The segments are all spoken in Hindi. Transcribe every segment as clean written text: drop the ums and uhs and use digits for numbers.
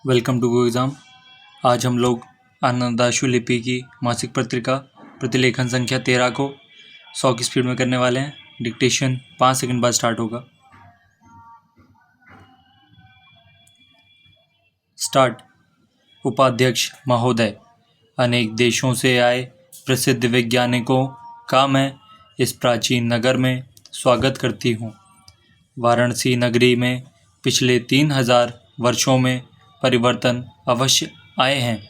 Welcome to go exam. आज हम लोग आनंदाशु लिपि की मासिक पत्रिका प्रतिलेखन संख्या 13 को 100 की स्पीड में करने वाले हैं। डिक्टेशन 5 सेकंड बाद स्टार्ट होगा। स्टार्ट। उपाध्यक्ष महोदय, अनेक देशों से आए प्रसिद्ध वैज्ञानिकों का मैं इस प्राचीन नगर में स्वागत करती हूँ। वाराणसी नगरी में पिछले 3000 वर्षों में परिवर्तन अवश्य आए हैं,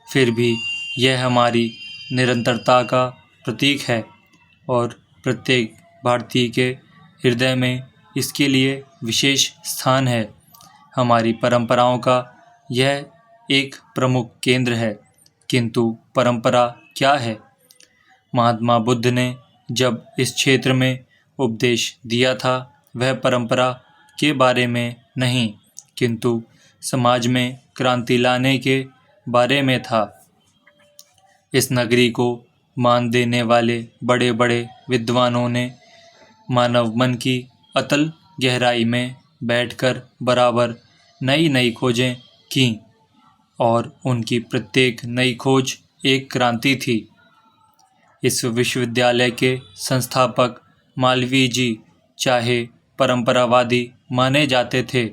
फिर भी यह हमारी निरंतरता का प्रतीक है और प्रत्येक भारतीय के हृदय में इसके लिए विशेष स्थान है। हमारी परंपराओं का यह एक प्रमुख केंद्र है। किंतु परंपरा क्या है? महात्मा बुद्ध ने जब इस क्षेत्र में उपदेश दिया था, वह परंपरा के बारे में नहीं, किंतु समाज में क्रांति लाने के बारे में था। इस नगरी को मान देने वाले बड़े बड़े विद्वानों ने मानव मन की अतल गहराई में बैठकर बराबर नई नई खोजें की और उनकी प्रत्येक नई खोज एक क्रांति थी। इस विश्वविद्यालय के संस्थापक मालवीय जी चाहे परंपरावादी माने जाते थे,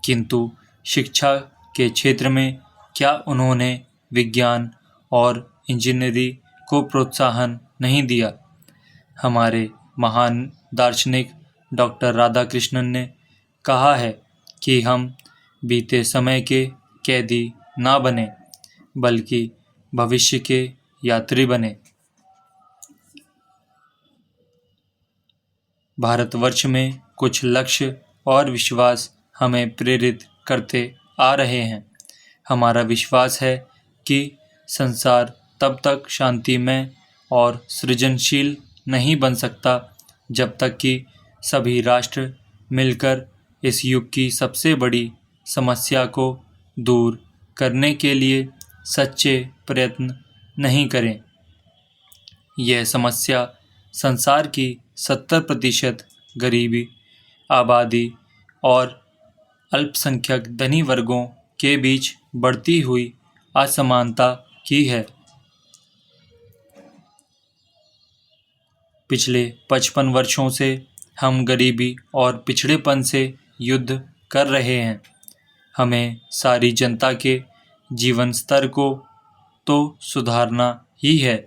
किंतु शिक्षा के क्षेत्र में क्या उन्होंने विज्ञान और इंजीनियरिंग को प्रोत्साहन नहीं दिया? हमारे महान दार्शनिक डॉक्टर राधाकृष्णन ने कहा है कि हम बीते समय के कैदी ना बने, बल्कि भविष्य के यात्री बने। भारतवर्ष में कुछ लक्ष्य और विश्वास हमें प्रेरित करते आ रहे हैं। हमारा विश्वास है कि संसार तब तक शांतिमय और सृजनशील नहीं बन सकता जब तक कि सभी राष्ट्र मिलकर इस युग की सबसे बड़ी समस्या को दूर करने के लिए सच्चे प्रयत्न नहीं करें। यह समस्या संसार की 70% गरीबी आबादी और अल्पसंख्यक धनी वर्गों के बीच बढ़ती हुई असमानता की है। पिछले 55 वर्षों से हम गरीबी और पिछड़ेपन से युद्ध कर रहे हैं। हमें सारी जनता के जीवन स्तर को तो सुधारना ही है,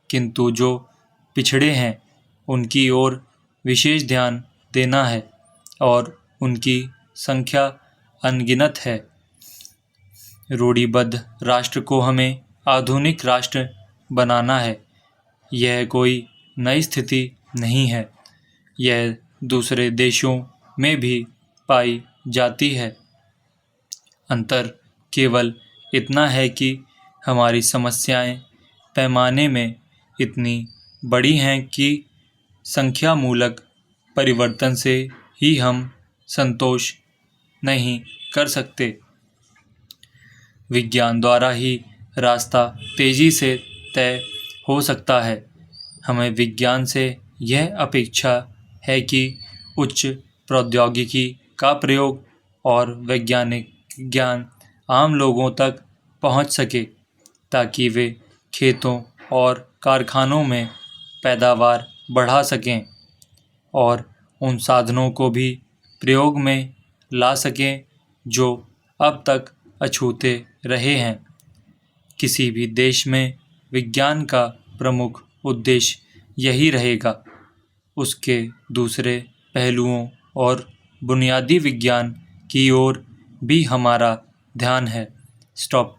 किंतु जो पिछड़े हैं उनकी ओर विशेष ध्यान देना है और उनकी संख्या अनगिनत है। रूढ़िबद्ध राष्ट्र को हमें आधुनिक राष्ट्र बनाना है। यह कोई नई स्थिति नहीं है, यह दूसरे देशों में भी पाई जाती है। अंतर केवल इतना है कि हमारी समस्याएं पैमाने में इतनी बड़ी हैं कि संख्यामूलक परिवर्तन से ही हम संतोष नहीं कर सकते। विज्ञान द्वारा ही रास्ता तेजी से तय हो सकता है। हमें विज्ञान से यह अपेक्षा है कि उच्च प्रौद्योगिकी का प्रयोग और वैज्ञानिक ज्ञान आम लोगों तक पहुंच सके, ताकि वे खेतों और कारखानों में पैदावार बढ़ा सकें और उन साधनों को भी प्रयोग में ला सकें जो अब तक अछूते रहे हैं। किसी भी देश में विज्ञान का प्रमुख उद्देश्य यही रहेगा। उसके दूसरे पहलुओं और बुनियादी विज्ञान की ओर भी हमारा ध्यान है। स्टॉप।